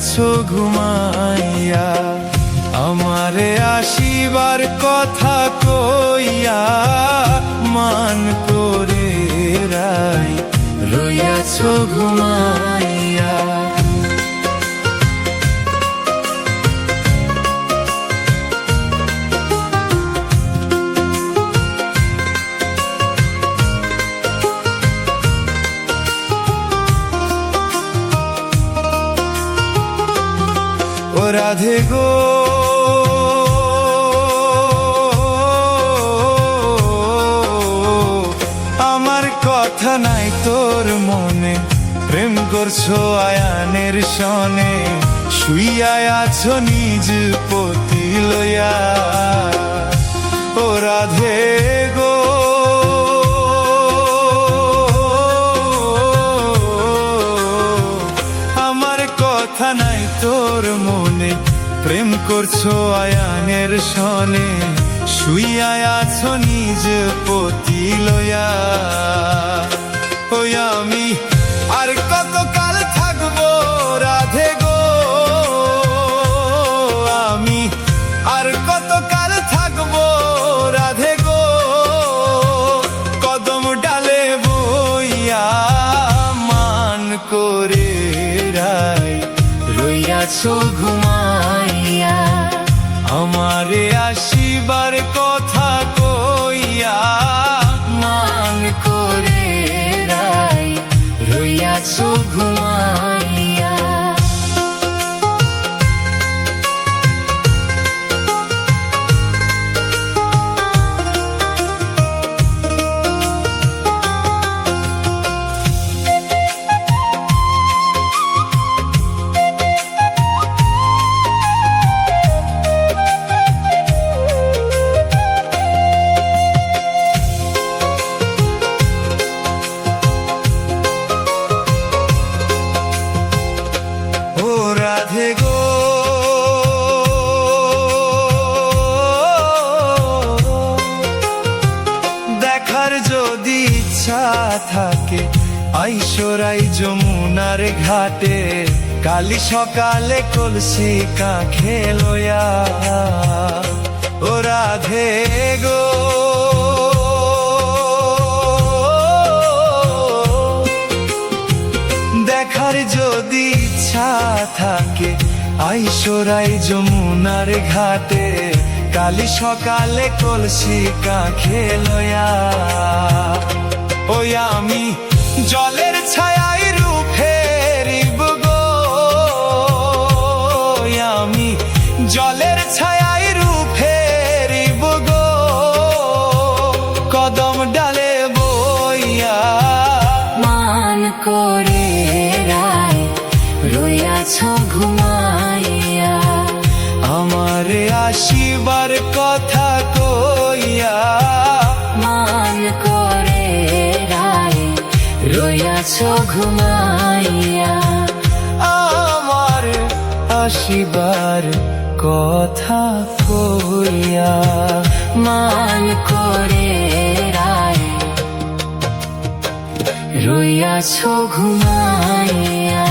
রইয়াছো ঘুমাইয়া, আমারে আসিবার কথা কইয়া মান করে রাই রইয়াছো ঘুমাইয়া। ও রাধে গো, আমার কথা নাই তোর মনে, প্রেম করছো আয়ানের সনে, শুইয়া আছো নিজ পতি লইয়া। ও রাধে গো, আমার কথা নাই তোর মনে, প্রেম করছো আয়ানের সনে, শুইয়া আছো নিজ পতি লইয়া। ওই আমি আর কত কাল থাকবো রাধে গো, আমি আর কত কাল থাকবো রাধে গো, কদম ডালে বইয়া মান করে রাই রইয়াছো ঘুমাইয়া, আমারে আসিবার কথা কইয়া মান করে রাই রইয়াছো ঘুমাইয়া। রাধে গো, দেখার যদি ইচ্ছা থাকে আইসরাই যমুনার ঘাটে, কালি সকালে কলসি কাঁখে লইয়া। ও রাধে গো, দেখার যদি ইচ্ছা থাকে আইসরাই যমুনার ঘাটে, কালি সকালে কলসি কাঁখে লইয়া। ওই আমি জলের ছায়ায় রূপ হেরিব গো, আমি জলের ছায়ায় রূপ হেরিব গো, কদম ডালে বইয়া মান করে রাই রইয়াছো ঘুমাইয়া, আমারে আসিবার কথা কইয়া মান করে রাই রইয়াছো ঘুমাইয়া, আমার আসিবার কথা কইয়া মান করে রাই রইয়াছো ঘুমাইয়া।